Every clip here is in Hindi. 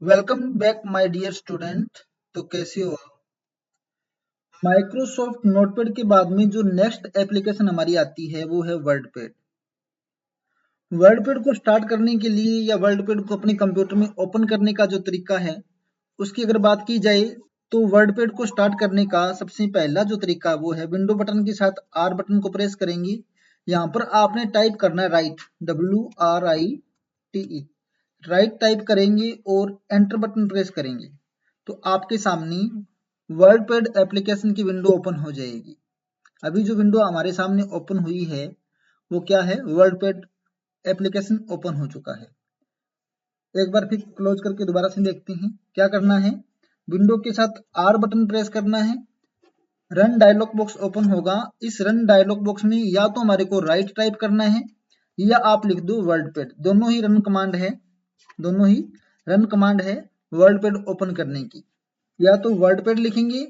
Welcome back my dear student. तो कैसे हो आप? माइक्रोसॉफ्ट नोटपैड के बाद में जो नेक्स्ट एप्लीकेशन हमारी आती है वो है वर्डपैड। वर्डपैड को स्टार्ट करने के लिए या वर्डपैड को अपने कंप्यूटर में ओपन करने का जो तरीका है उसकी अगर बात की जाए तो वर्डपैड को स्टार्ट करने का सबसे पहला जो तरीका वो है विंडो बटन के साथ आर बटन को प्रेस करेंगे। यहाँ पर आपने टाइप करना है राइट, WRITE, राइट टाइप करेंगे और एंटर बटन प्रेस करेंगे तो आपके सामने वर्डपैड एप्लीकेशन की विंडो ओपन हो जाएगी। अभी जो विंडो हमारे सामने ओपन हुई है वो क्या है, वर्डपैड एप्लीकेशन ओपन हो चुका है। एक बार फिर क्लोज करके दोबारा से देखते हैं। क्या करना है, विंडो के साथ आर बटन प्रेस करना है। रन डायलॉग बॉक्स ओपन होगा। इस रन डायलॉग बॉक्स में या तो हमारे को राइट टाइप करना है या आप लिख दो वर्डपैड। दोनों ही रन कमांड है, दोनों ही रन कमांड है वर्डपैड ओपन करने की। या तो वर्डपैड लिखेंगे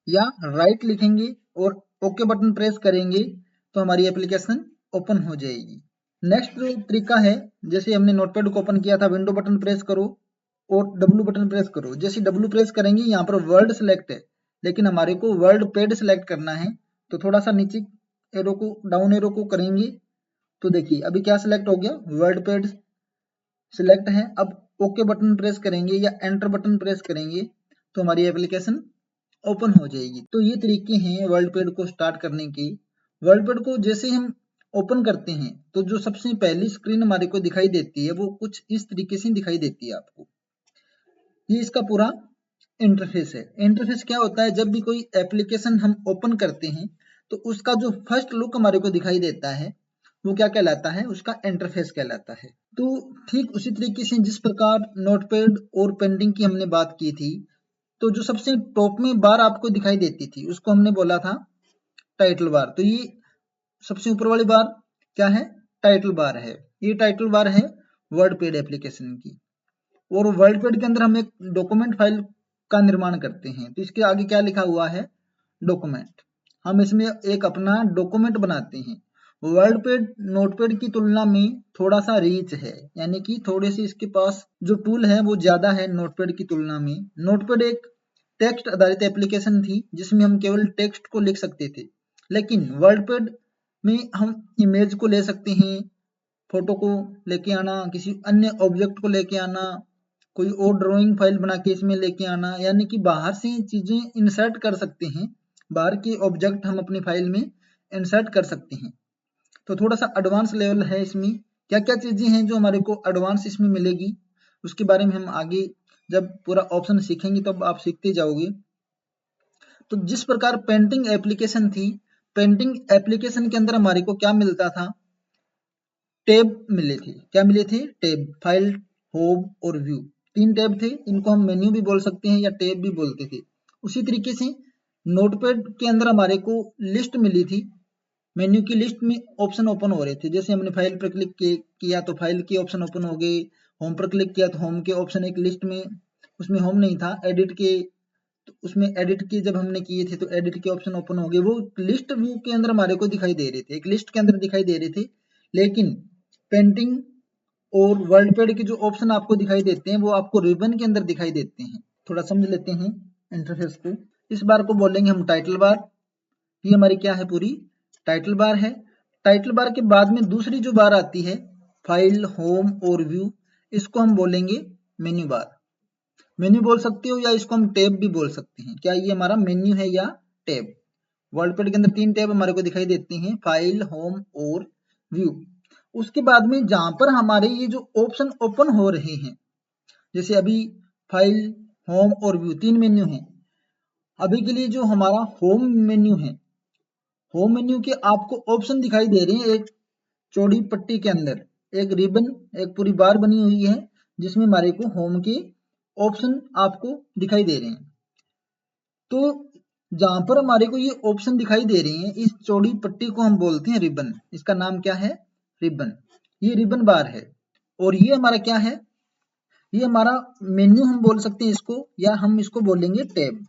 या राइट लिखेंगे और ओके बटन प्रेस करेंगे तो हमारी एप्लीकेशन ओपन हो जाएगी। नेक्स्ट जो तरीका है, जैसे हमने नोटपैड को ओपन किया था, विंडो बटन प्रेस करो और डब्ल्यू बटन प्रेस करो। जैसे डब्ल्यू प्रेस करेंगे यहाँ पर वर्ड सिलेक्ट है लेकिन हमारे को वर्ड पैड सिलेक्ट करना है तो थोड़ा सा नीचे एरो को, डाउन एरो को करेंगे तो देखिए अभी क्या सिलेक्ट हो गया, वर्ड पैड सिलेक्ट है। अब ओके बटन प्रेस करेंगे या एंटर बटन प्रेस करेंगे तो हमारी एप्लीकेशन ओपन हो जाएगी। तो ये तरीके हैं वर्डपैड को स्टार्ट करने के। वर्डपैड को जैसे हम ओपन करते हैं तो जो सबसे पहली स्क्रीन हमारे को दिखाई देती है वो कुछ इस तरीके से दिखाई देती है आपको। ये इसका पूरा इंटरफेस है। इंटरफेस क्या होता है, जब भी कोई एप्लीकेशन हम ओपन करते हैं तो उसका जो फर्स्ट लुक हमारे को दिखाई देता है वो क्या कहलाता है, उसका इंटरफेस कहलाता है। तो ठीक उसी तरीके से जिस प्रकार नोटपैड और पेंटिंग की हमने बात की थी तो जो सबसे टॉप में बार आपको दिखाई देती थी उसको हमने बोला था टाइटल बार। तो ये सबसे ऊपर वाली बार क्या है, टाइटल बार है। ये टाइटल बार है वर्डपैड एप्लीकेशन की। और वर्डपैड के अंदर हम एक डॉक्यूमेंट फाइल का निर्माण करते हैं तो इसके आगे क्या लिखा हुआ है, डॉक्यूमेंट। हम इसमें एक अपना डॉक्यूमेंट बनाते हैं। वर्डपैड नोटपैड की तुलना में थोड़ा सा रीच है, यानी कि थोड़े से इसके पास जो टूल है वो ज्यादा है नोटपैड की तुलना में। नोटपैड एक टेक्स्ट आधारित एप्लीकेशन थी जिसमें हम केवल टेक्स्ट को लिख सकते थे, लेकिन वर्डपैड में हम इमेज को ले सकते हैं, फोटो को लेके आना, किसी अन्य ऑब्जेक्ट को लेके आना, कोई और ड्राइंग फाइल बना के इसमें लेके आना, यानी कि बाहर से चीजें इंसर्ट कर सकते हैं। बाहर के ऑब्जेक्ट हम अपनी फाइल में इंसर्ट कर सकते हैं। तो थोड़ा सा एडवांस लेवल है इसमें। क्या क्या चीजें हैं जो हमारे को एडवांस इसमें मिलेगी उसके बारे में हम आगे जब पूरा ऑप्शन सीखेंगे तब आप सीखते जाओगे। तो जिस प्रकार पेंटिंग एप्लीकेशन थी, पेंटिंग एप्लीकेशन के अंदर हमारे को क्या मिलता था, टैब मिले थे। क्या मिले थे, टैब, फाइल, होम और व्यू, तीन टैब थे। इनको हम मेन्यू भी बोल सकते हैं या टैब भी बोलते थे। उसी तरीके से नोटपैड के अंदर हमारे को लिस्ट मिली थी। मेन्यू की लिस्ट में ऑप्शन ओपन हो रहे थे। जैसे हमने फाइल पर क्लिक किया तो फाइल के ऑप्शन ओपन हो गए, होम पर क्लिक किया तो होम के ऑप्शन एक लिस्ट में, उसमें होम नहीं था, एडिट के, तो उसमें एडिट के जब हमने किए थे तो एडिट के ऑप्शन ओपन हो गए। वो लिस्ट व्यू के अंदर हमारे को दिखाई दे रहे थे, एक लिस्ट के अंदर दिखाई दे रहे थे। लेकिन पेंटिंग और वर्डपैड के जो ऑप्शन आपको दिखाई देते हैं वो आपको रिबन के अंदर दिखाई देते हैं। थोड़ा समझ लेते हैं इंटरफेस को। इस बार को बोलेंगे हम टाइटल बार। ये हमारी क्या है, पूरी टाइटल बार है। टाइटल बार के बाद में दूसरी जो बार आती है फाइल, होम और व्यू, इसको हम बोलेंगे मेन्यू बार। मेन्यू बोल सकते हो या इसको हम टैब भी बोल सकते हैं। क्या ये हमारा मेन्यू है या टैब। वर्डपैड के अंदर तीन टैब हमारे को दिखाई देते हैं, फाइल, होम और व्यू। उसके बाद में जहां पर हमारे ये जो ऑप्शन ओपन हो रहे हैं, जैसे अभी फाइल, होम और व्यू तीन मेन्यू हैं। अभी के लिए जो हमारा होम मेन्यू है, होम मेन्यू के आपको ऑप्शन दिखाई दे रहे हैं एक चौड़ी पट्टी के अंदर, एक रिबन, एक पूरी बार बनी हुई है जिसमें हमारे को होम के ऑप्शन आपको दिखाई दे रहे हैं। तो जहां पर हमारे को ये ऑप्शन दिखाई दे रहे हैं, इस चौड़ी पट्टी को हम बोलते हैं रिबन। इसका नाम क्या है, रिबन। ये रिबन बार है। और ये हमारा क्या है, ये हमारा मेन्यू हम बोल सकते हैं इसको, या हम इसको बोलेंगे टैब।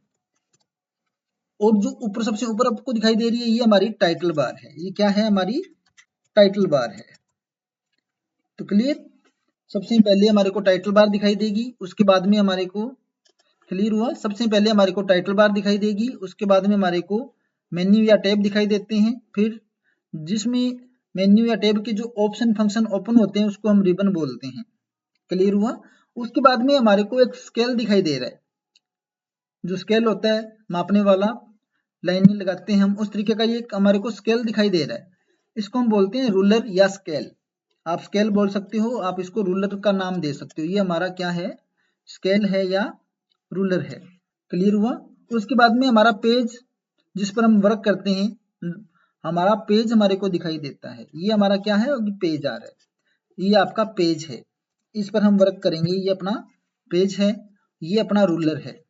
और जो ऊपर सबसे ऊपर आपको दिखाई दे रही है ये हमारी टाइटल बार है। ये क्या है, हमारी टाइटल बार है। तो क्लियर। सबसे पहले हमारे को टाइटल बार दिखाई देगी, उसके बाद में हमारे को क्लियर हुआ। सबसे पहले हमारे को टाइटल बार दिखाई देगी, उसके बाद में हमारे को मेन्यू या टैब दिखाई देते हैं। फिर जिसमें मेन्यू या टैब के जो ऑप्शन फंक्शन ओपन होते हैं उसको हम रिबन बोलते हैं। क्लियर हुआ। उसके बाद में हमारे को एक स्केल दिखाई दे रहा है, जो स्केल होता है मापने वाला, लाइन लगाते हैं हम, उस तरीके का ये हमारे को स्केल दिखाई दे रहा है। इसको हम बोलते हैं रूलर या स्केल। आप स्केल बोल सकते हो, आप इसको रूलर का नाम दे सकते हो। ये हमारा क्या है, स्केल है या रूलर है। क्लियर हुआ। उसके बाद में हमारा पेज जिस पर हम वर्क करते हैं, हमारा पेज हमारे को दिखाई देता है। ये हमारा क्या है, पेज आ रहा है, ये आपका पेज है, इस पर हम वर्क करेंगे। ये अपना पेज है, ये अपना रूलर है।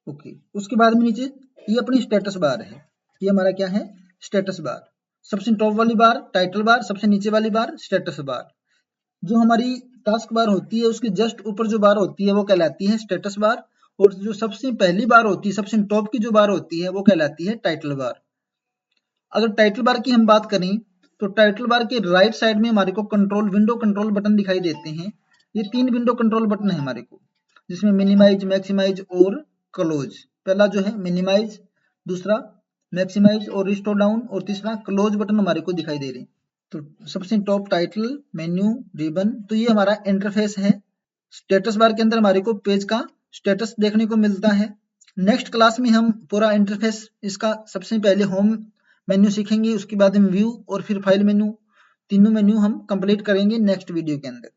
ओके। उसके बाद में नीचे ये अपनी स्टेटस बार है। ये हमारा क्या है, स्टेटस बार। सबसे टॉप वाली बार टाइटल बार, सबसे नीचे वाली बार स्टेटस बार। जो हमारी टास्क बार होती है उसके जस्ट ऊपर जो बार होती है वो कहलाती है स्टेटस बार, और जो सबसे पहली बार होती है, सबसे टॉप की जो बार होती है वो कहलाती है टाइटल बार। अगर टाइटल बार की हम बात करें तो टाइटल बार के राइट साइड में हमारे को विंडो कंट्रोल बटन दिखाई देते हैं। ये 3 विंडो कंट्रोल बटन है हमारे को, जिसमें मिनिमाइज, मैक्सिमाइज और क्लोज। पहला जो है मिनिमाइज, दूसरा मैक्सिमाइज और रिस्टोर डाउन, और तीसरा क्लोज बटन हमारे को दिखाई दे रहे हैं। तो सबसे टॉप टाइटल, मेन्यू, रिबन, तो ये हमारा इंटरफेस है। स्टेटस बार के अंदर हमारे को पेज का स्टेटस देखने को मिलता है। नेक्स्ट क्लास में हम पूरा इंटरफेस इसका सबसे पहले होम मेन्यू सीखेंगे, उसके बाद हम व्यू और फिर फाइल मेन्यू, तीनों मेन्यू हम कंप्लीट करेंगे नेक्स्ट वीडियो के अंदर।